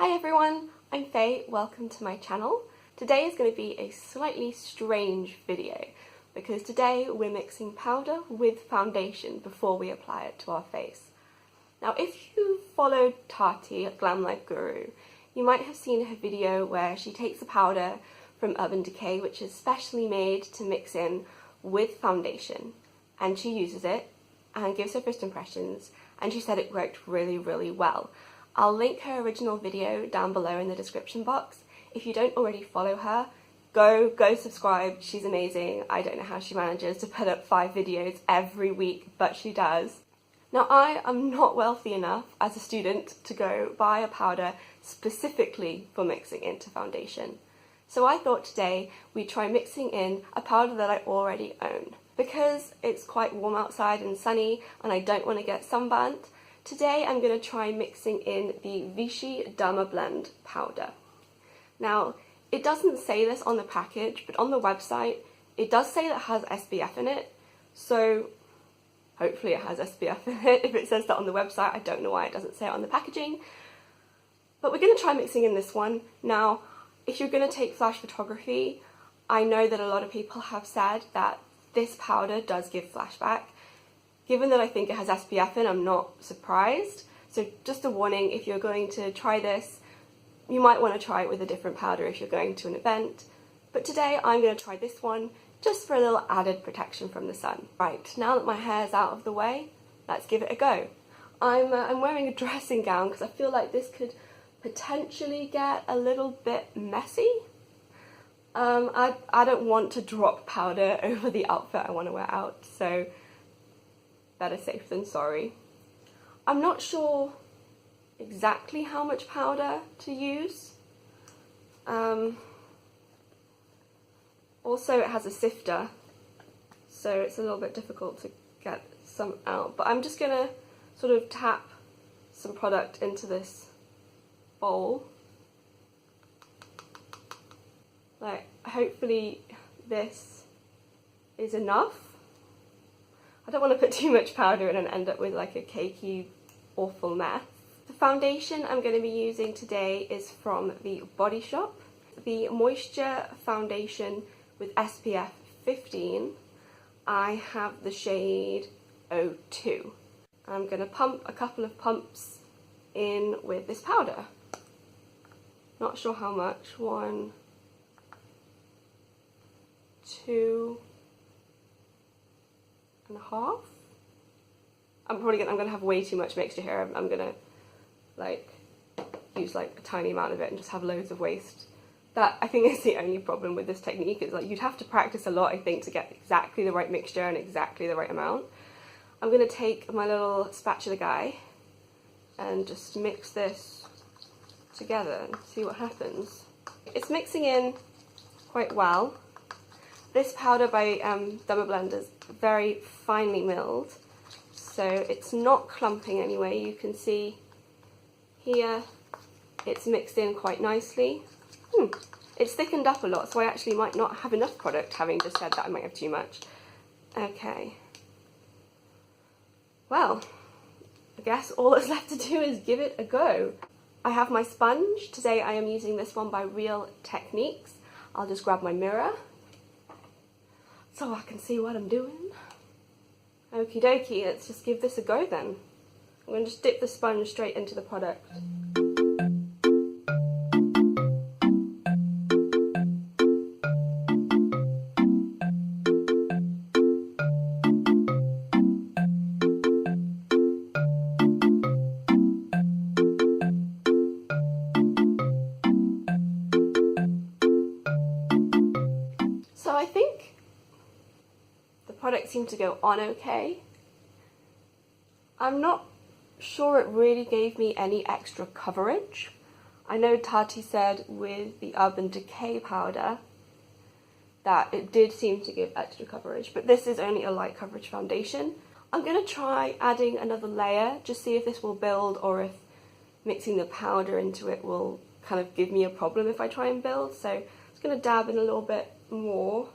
Hi everyone, I'm Faye, welcome to my channel. Today is going to be a slightly strange video because today we're mixing powder with foundation before we apply it to our face. Now if you followed Tati at Glam Life Guru, you might have seen her video where she takes a powder from Urban Decay which is specially made to mix in with foundation, and she uses it and gives her first impressions, and she said it worked really well. I'll link her original video down below in the description box. If you don't already follow her, go subscribe, she's amazing. I don't know how she manages to put up 5 videos every week, but she does. Now I am not wealthy enough as a student to go buy a powder specifically for mixing into foundation. So I thought today we'd try mixing in a powder that I already own. Because it's quite warm outside and sunny and I don't want to get sunburnt, today I'm going to try mixing in the Vichy Dermablend powder. Now, it doesn't say this on the package, but on the website it does say that it has SPF in it, so hopefully it has SPF in it. If it says that on the website, I don't know why it doesn't say it on the packaging. But we're going to try mixing in this one. Now, if you're going to take flash photography, I know that a lot of people have said that this powder does give flashback. Given that I think it has SPF in, I'm not surprised. So just a warning, if you're going to try this, you might want to try it with a different powder if you're going to an event. But today I'm going to try this one just for a little added protection from the sun. Right, now that my hair's out of the way, let's give it a go. I'm wearing a dressing gown because I feel like this could potentially get a little bit messy. I don't want to drop powder over the outfit I want to wear out, so better safe than sorry. I'm not sure exactly how much powder to use. Also it has a sifter, so it's a little bit difficult to get some out, but I'm just gonna sort of tap some product into this bowl. Like, hopefully this is enough. I don't want to put too much powder in and end up with like a cakey, awful mess. The foundation I'm going to be using today is from the Body Shop, the Moisture Foundation with SPF 15. I have the shade 02. I'm going to pump a couple of pumps in with this powder. Not sure how much. 1, 2 and a half. I'm gonna have way too much mixture here. I'm gonna like use like a tiny amount of it and just have loads of waste. That I think is the only problem with this technique, is like you'd have to practice a lot, I think, to get exactly the right mixture and exactly the right amount. I'm gonna take my little spatula guy and just mix this together and see what happens. It's mixing in quite well. This powder by Dermablend is very finely milled, so it's not clumping anyway. You can see here it's mixed in quite nicely. It's thickened up a lot, so I actually might not have enough product, having just said that I might have too much. Okay. Well, I guess all that's left to do is give it a go. I have my sponge. Today I am using this one by Real Techniques. I'll just grab my mirror so I can see what I'm doing. Okie dokie, let's just give this a go then. I'm going to just dip the sponge straight into the product. So I think the product seemed to go on okay. I'm not sure it really gave me any extra coverage. I know Tati said with the Urban Decay powder that it did seem to give extra coverage, but this is only a light coverage foundation. I'm going to try adding another layer, just see if this will build or if mixing the powder into it will kind of give me a problem if I try and build. So I'm just going to dab in a little bit more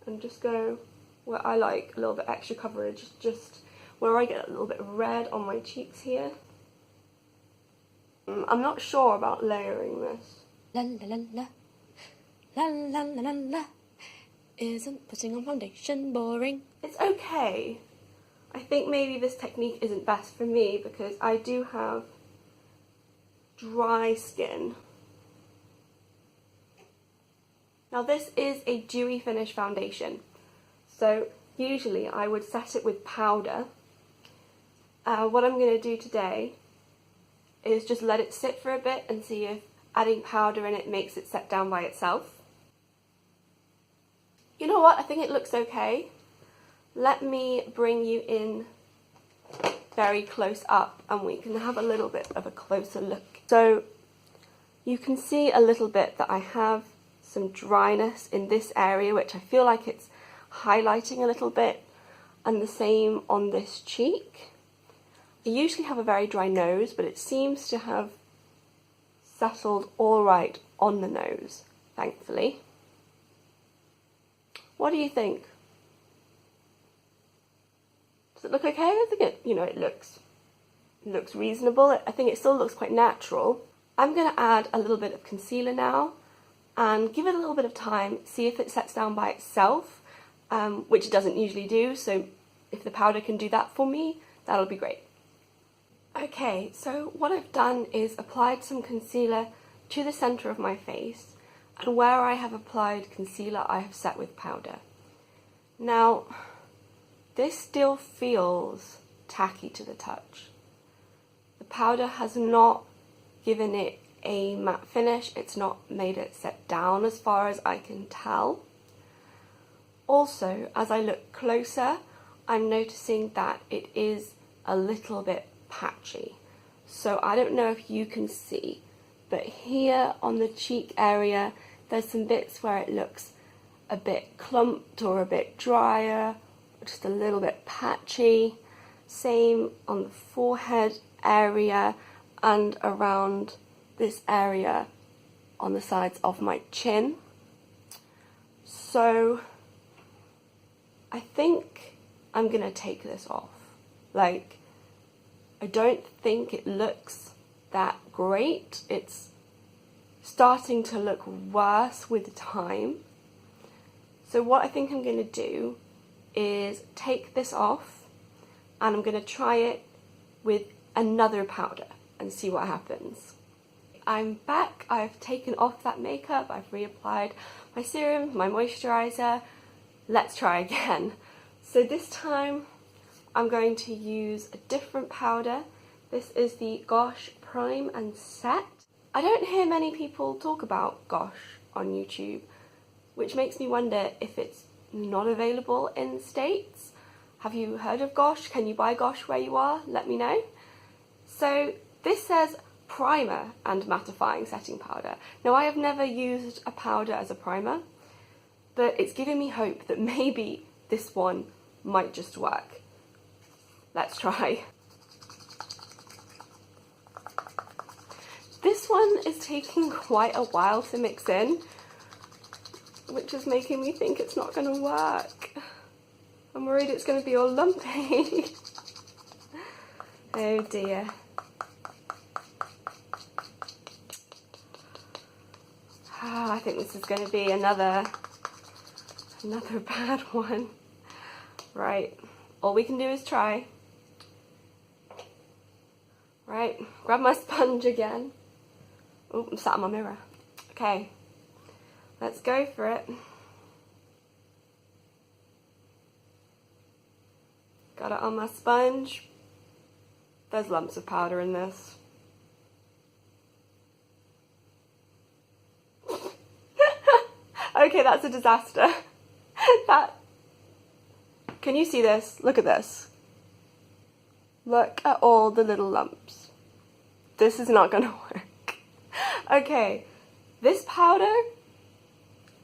and just go where I like a little bit extra coverage, just where I get a little bit red on my cheeks here. I'm not sure about layering this. La la la la. La la la la la. Isn't putting on foundation boring? It's okay. I think maybe this technique isn't best for me because I do have dry skin. Now this is a dewy finish foundation, so usually I would set it with powder. What I'm going to do today is just let it sit for a bit and see if adding powder in it makes it set down by itself. You know what, I think it looks okay. Let me bring you in very close up and we can have a little bit of a closer look. So you can see a little bit that I have some dryness in this area, which I feel like it's highlighting a little bit, and the same on this cheek. I usually have a very dry nose, but it seems to have settled all right on the nose, thankfully. What do you think? Does it look okay? I think it, it looks reasonable. I think it still looks quite natural. I'm going to add a little bit of concealer now and give it a little bit of time, see if it sets down by itself, which it doesn't usually do, so if the powder can do that for me, that'll be great. Okay, so what I've done is applied some concealer to the centre of my face, and where I have applied concealer I have set with powder. Now, this still feels tacky to the touch. The powder has not given it a matte finish, it's not made it set down as far as I can tell. Also, as I look closer, I'm noticing that it is a little bit patchy. So I don't know if you can see, but here on the cheek area, there's some bits where it looks a bit clumped or a bit drier, just a little bit patchy. Same on the forehead area and around this area on the sides of my chin. So I think I'm gonna take this off. Like, I don't think it looks that great. It's starting to look worse with time. So what I think I'm going to do is take this off and I'm going to try it with another powder and see what happens. I'm back. I've taken off that makeup. I've reapplied my serum, my moisturizer. Let's try again. So this time I'm going to use a different powder. This is the Gosh Prime and Set. I don't hear many people talk about Gosh on YouTube, which makes me wonder if it's not available in the States. Have you heard of Gosh? Can you buy Gosh where you are? Let me know. So this says primer and mattifying setting powder. Now, I have never used a powder as a primer, but it's giving me hope that maybe this one might just work. Let's try. This one is taking quite a while to mix in, which is making me think it's not going to work. I'm worried it's going to be all lumpy. Oh dear. I think this is going to be another bad one. Right, all we can do is try. Right, grab my sponge again. Oh, I'm sat on my mirror. Okay, let's go for it. Got it on my sponge. There's lumps of powder in this. Okay, that's a disaster. Can you see this? Look at this. Look at all the little lumps. This is not gonna work. Okay, this powder,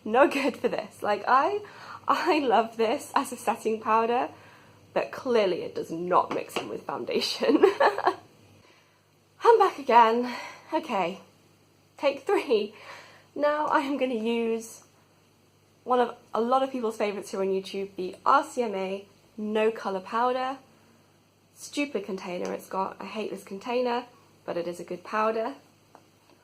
no good for this. Like, I love this as a setting powder, but clearly it does not mix in with foundation. I'm back again. Okay, take 3. Now I am going to use one of a lot of people's favourites here on YouTube, the RCMA No Colour Powder. Stupid container it's got. I hate this container, but it is a good powder.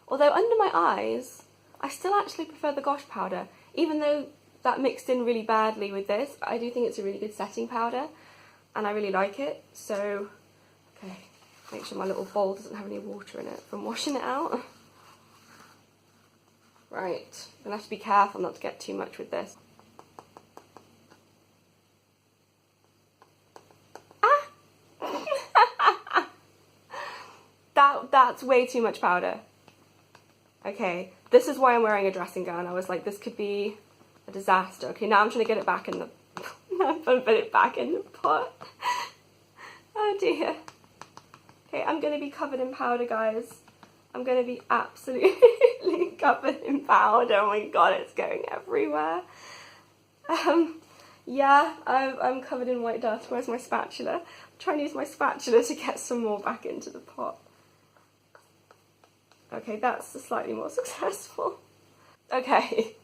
Although under my eyes, I still actually prefer the Gosh powder, even though that mixed in really badly with this. I do think it's a really good setting powder, and I really like it. So, okay, make sure my little bowl doesn't have any water in it from washing it out. Right, I'm gonna have to be careful not to get too much with this. Ah! That's way too much powder. Okay, this is why I'm wearing a dressing gown. I was like, this could be a disaster. Okay, now I'm trying to get it back in the... I'm trying to put it back in the pot. Oh dear. Okay, I'm going to be covered in powder, guys. I'm going to be absolutely covered in powder. Oh my god, it's going everywhere. Yeah, I'm covered in white dust. Where's my spatula? I'm trying to use my spatula to get some more back into the pot. Okay, that's slightly more successful. Okay.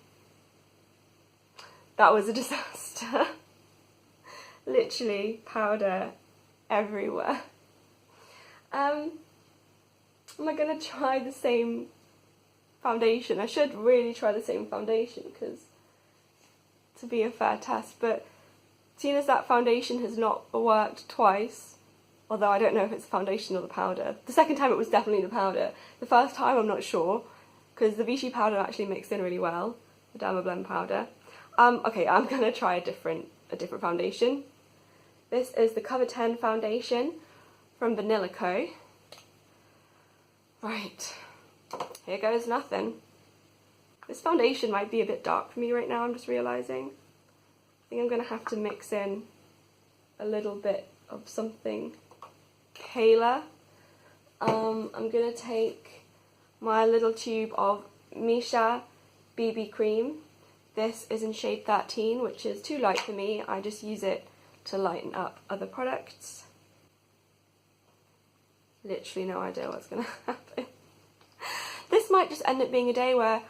That was a disaster. Literally powder everywhere. Am I going to try the same foundation? I should really try the same foundation because to be a fair test, but seeing as that foundation has not worked twice, although I don't know if it's the foundation or the powder. The second time it was definitely the powder. The first time I'm not sure, because the Vichy powder actually mixed in really well, the Dermablend powder. Okay, I'm going to try a different foundation. This is the Cover 10 foundation from Vanilla Co. Right, here goes nothing. This foundation might be a bit dark for me right now, I'm just realising. I think I'm going to have to mix in a little bit of something paler. I'm going to take my little tube of Missha BB cream. This is in shade 13, which is too light for me. I just use it to lighten up other products. Literally no idea what's going to happen. This might just end up being a day where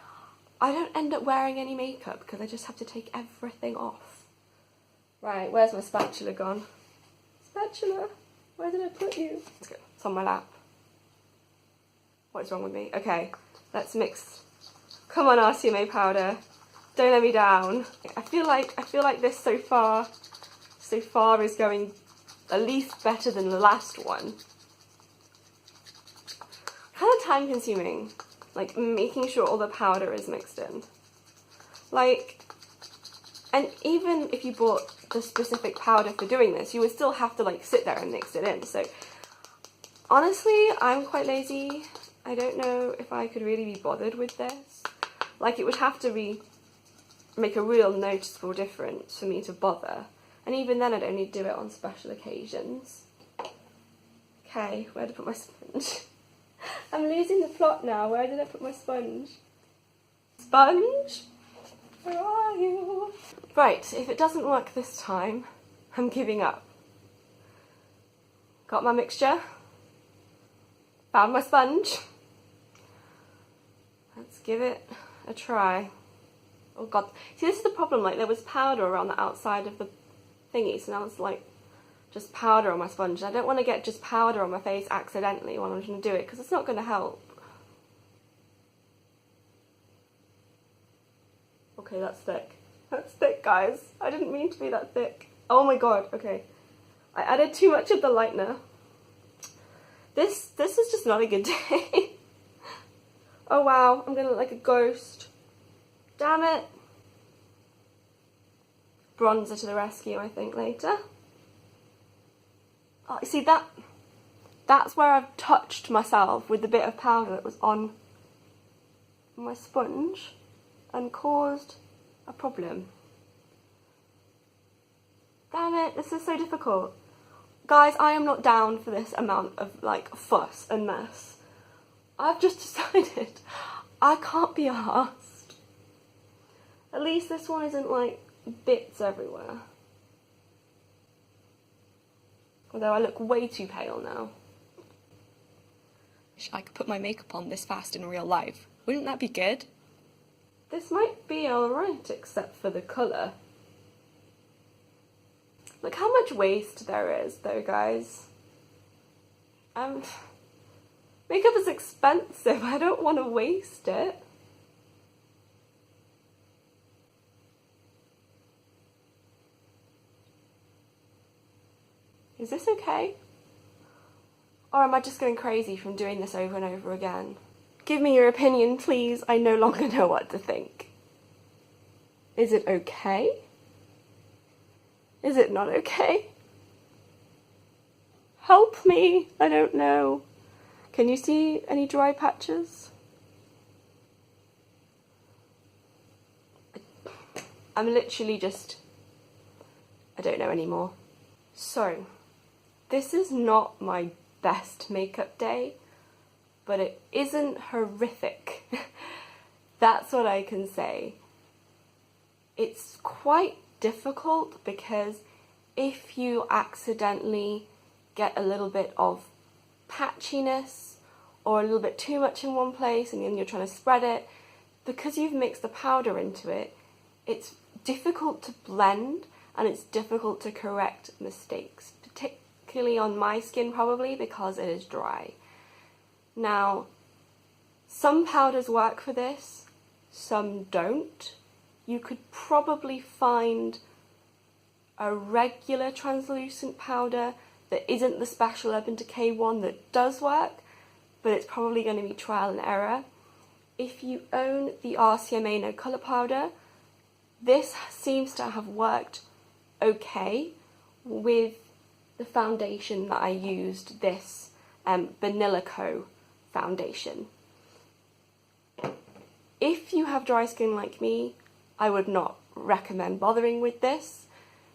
I don't end up wearing any makeup because I just have to take everything off. Right, where's my spatula gone? Spatula, where did I put you? It's on my lap. What is wrong with me? Okay, let's mix. Come on, RCMA powder. Don't let me down. I feel like this so far is going at least better than the last one. Kind of time consuming, like making sure all the powder is mixed in. Like, and even if you bought the specific powder for doing this, you would still have to like sit there and mix it in. So honestly, I'm quite lazy. I don't know if I could really be bothered with this. Like, it would have to make a real noticeable difference for me to bother. And even then I'd only do it on special occasions. Okay, where did I put my sponge? I'm losing the plot now. Where did I put my sponge? Sponge? Where are you? Right, if it doesn't work this time, I'm giving up. Got my mixture. Found my sponge. Let's give it a try. Oh god. See, this is the problem, like there was powder around the outside of the thingy, so now it's like just powder on my sponge. I don't want to get just powder on my face accidentally while I'm trying to do it, because it's not going to help. Okay, that's thick. That's thick, guys. I didn't mean to be that thick. Oh my god, okay. I added too much of the lightener. This is just not a good day. Oh wow, I'm gonna look like a ghost. Damn it. Bronzer to the rescue, I think, later. Oh, you see, that's where I've touched myself with the bit of powder that was on my sponge and caused a problem. Damn it, this is so difficult. Guys, I am not down for this amount of, like, fuss and mess. I've just decided I can't be arsed. At least this one isn't, like, bits everywhere. Although I look way too pale now. Wish I could put my makeup on this fast in real life. Wouldn't that be good? This might be alright, except for the colour. Look how much waste there is, though, guys. Makeup is expensive, I don't want to waste it. Is this okay? Or am I just going crazy from doing this over and over again? Give me your opinion, please. I no longer know what to think. Is it okay? Is it not okay? Help me! I don't know. Can you see any dry patches? I'm literally just... I don't know anymore. So, this is not my best makeup day, but it isn't horrific. That's what I can say. It's quite difficult because if you accidentally get a little bit of patchiness or a little bit too much in one place and then you're trying to spread it, because you've mixed the powder into it, it's difficult to blend and it's difficult to correct mistakes, particularly on my skin probably because it is dry. Now, some powders work for this, some don't. You could probably find a regular translucent powder that isn't the special Urban Decay one that does work, but it's probably going to be trial and error. If you own the RCMA No Colour powder, this seems to have worked okay with the foundation that I used, this Vanilla Co foundation. If you have dry skin like me, I would not recommend bothering with this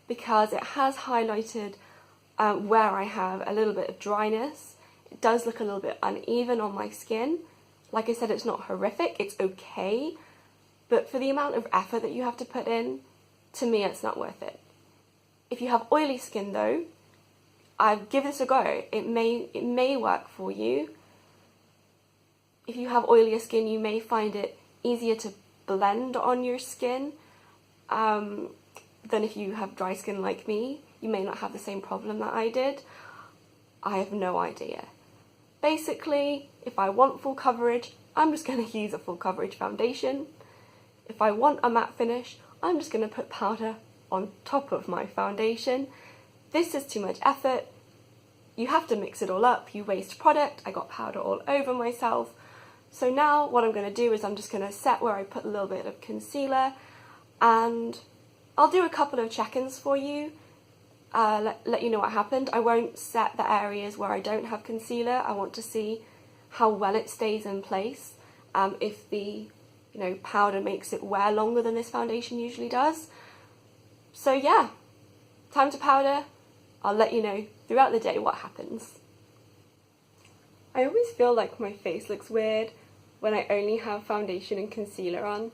because it has highlighted where I have a little bit of dryness. It does look a little bit uneven on my skin. Like I said, it's not horrific, it's okay, but for the amount of effort that you have to put in, to me it's not worth it. If you have oily skin though, I'd give this a go. It may work for you. If you have oilier skin, you may find it easier to blend on your skin than if you have dry skin like me. You may not have the same problem that I did. I have no idea. Basically, if I want full coverage, I'm just going to use a full coverage foundation. If I want a matte finish, I'm just going to put powder on top of my foundation. This is too much effort. You have to mix it all up. You waste product. I got powder all over myself. So now what I'm going to do is I'm just going to set where I put a little bit of concealer, and I'll do a couple of check-ins for you, let you know what happened. I won't set the areas where I don't have concealer. I want to see how well it stays in place, if the powder makes it wear longer than this foundation usually does. So yeah, time to powder. I'll let you know throughout the day what happens. I always feel like my face looks weird when I only have foundation and concealer on.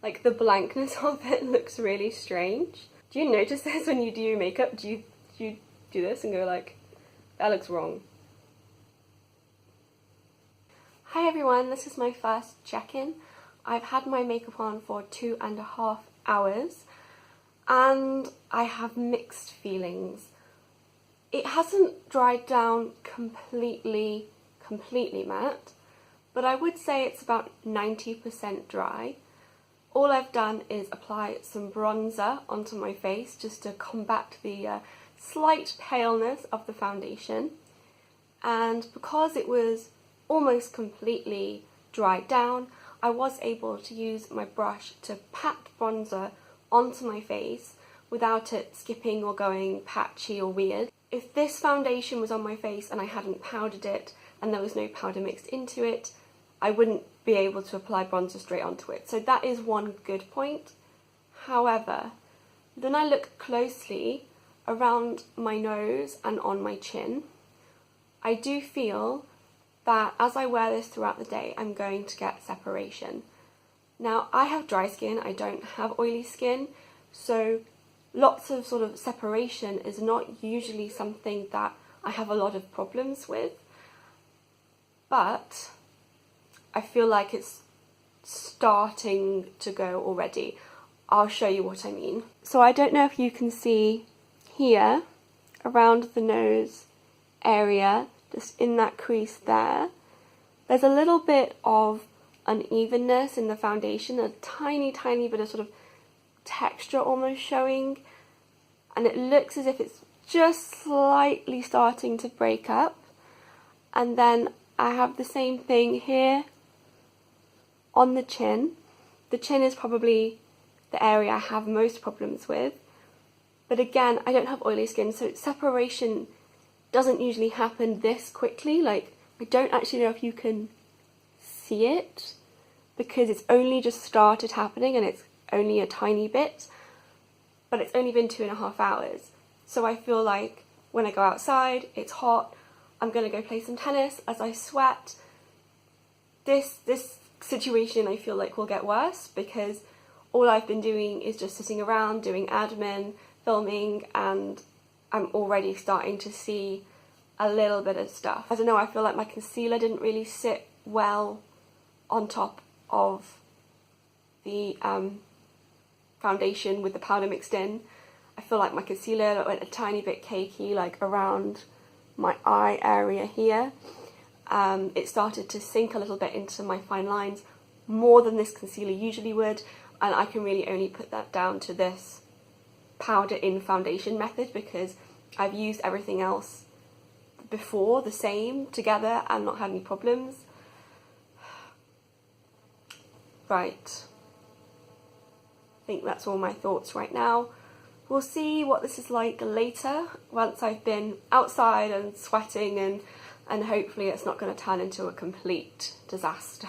Like the blankness of it looks really strange. Do you notice this when you do your makeup? Do you do this and go like, that looks wrong? Hi everyone, this is my first check-in. I've had my makeup on for 2.5 hours and I have mixed feelings. It hasn't dried down completely matte, but I would say it's about 90% dry. All I've done is apply some bronzer onto my face just to combat the slight paleness of the foundation. And because it was almost completely dried down, I was able to use my brush to pat bronzer onto my face without it skipping or going patchy or weird. If this foundation was on my face and I hadn't powdered it and there was no powder mixed into it, I wouldn't be able to apply bronzer straight onto it. So that is one good point. However, when I look closely around my nose and on my chin, I do feel that as I wear this throughout the day, I'm going to get separation. Now, I have dry skin, I don't have oily skin, so lots of sort of separation is not usually something that I have a lot of problems with, but I feel like it's starting to go already. I'll show you what I mean. So I don't know if you can see here around the nose area, just in that crease there. There's a little bit of unevenness in the foundation, a tiny bit of sort of texture almost showing, and it looks as if it's just slightly starting to break up. And then I have the same thing here on the chin. The chin is probably the area I have most problems with, but again, I don't have oily skin, so separation doesn't usually happen this quickly. Like, I don't actually know if you can see it because it's only just started happening and it's only a tiny bit, but it's only been 2.5 hours. So I feel like when I go outside, it's hot, I'm gonna go play some tennis. As I sweat, this situation I feel like will get worse because all I've been doing is just sitting around doing admin, filming, and I'm already starting to see a little bit of stuff. I don't know, I feel like my concealer didn't really sit well on top of the foundation with the powder mixed in. I feel like my concealer went a tiny bit cakey, like around my eye area here. It started to sink a little bit into my fine lines, more than this concealer usually would, and I can really only put that down to this powder in foundation method because I've used everything else before the same together and not had any problems. Right, I think that's all my thoughts right now. We'll see what this is like later once I've been outside and sweating, and hopefully it's not going to turn into a complete disaster.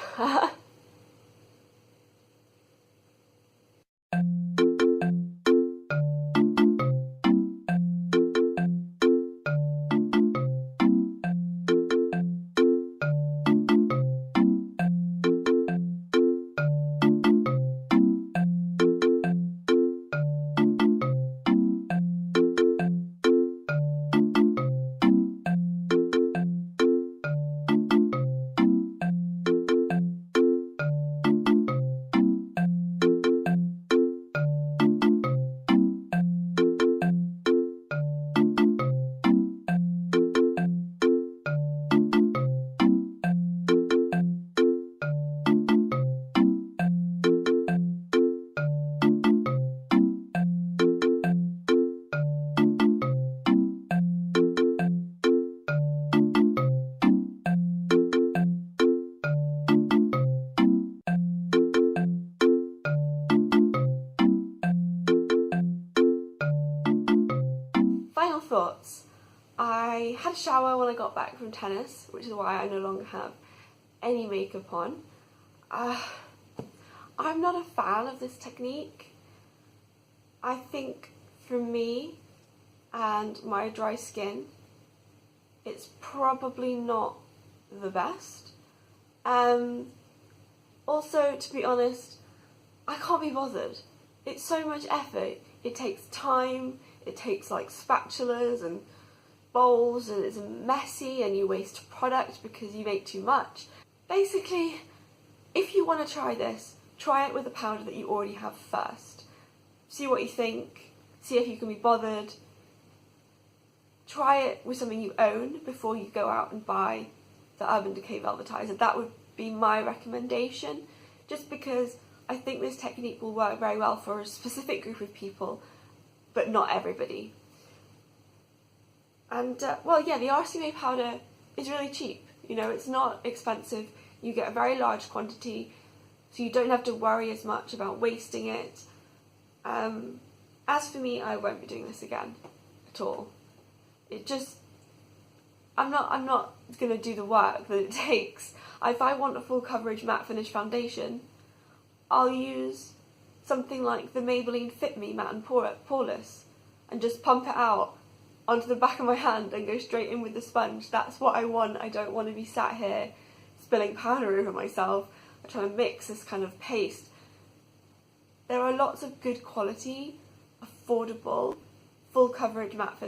Final thoughts. I had a shower when I got back from tennis, which is why I no longer have any makeup on. I'm not a fan of this technique. I think for me and my dry skin, it's probably not the best. Also, to be honest, I can't be bothered. It's so much effort. It takes time. It takes like spatulas and bowls, and it's messy, and you waste product because you make too much. Basically, if you want to try this, try it with a powder that you already have first. See what you think, see if you can be bothered. Try it with something you own before you go out and buy the Urban Decay Velvetizer. That would be my recommendation, just because I think this technique will work very well for a specific group of people, but not everybody. And well, yeah, the RCMA powder is really cheap. You know, it's not expensive. You get a very large quantity, so you don't have to worry as much about wasting it. As for me, I won't be doing this again at all. It just, I'm not gonna do the work that it takes. If I want a full coverage matte finish foundation, I'll use something like the Maybelline Fit Me Matte and Poreless and just pump it out onto the back of my hand and go straight in with the sponge. That's what I want. I don't want to be sat here spilling powder over myself or trying to mix this kind of paste. There are lots of good quality, affordable, full coverage matte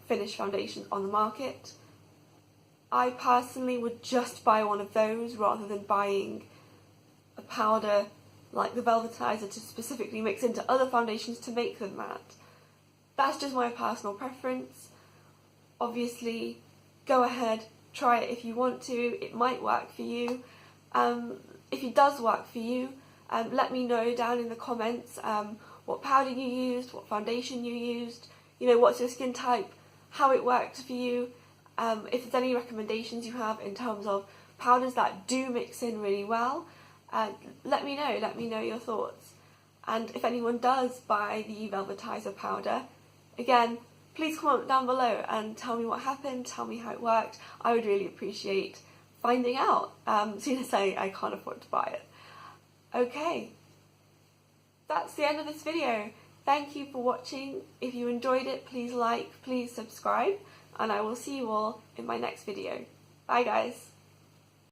finish foundations on the market. I personally would just buy one of those rather than buying a powder like the Velvetizer to specifically mix into other foundations to make them matte. That's just my personal preference. Obviously, go ahead, try it if you want to. It might work for you. If it does work for you, let me know down in the comments what powder you used, what foundation you used, you know, what's your skin type, how it works for you, if there's any recommendations you have in terms of powders that do mix in really well. Let me know your thoughts. And if anyone does buy the Velvetizer powder, again, please comment down below and tell me what happened, tell me how it worked. I would really appreciate finding out, seeing as I can't afford to buy it. Okay, that's the end of this video. Thank you for watching. If you enjoyed it, please like, please subscribe, and I will see you all in my next video. Bye guys.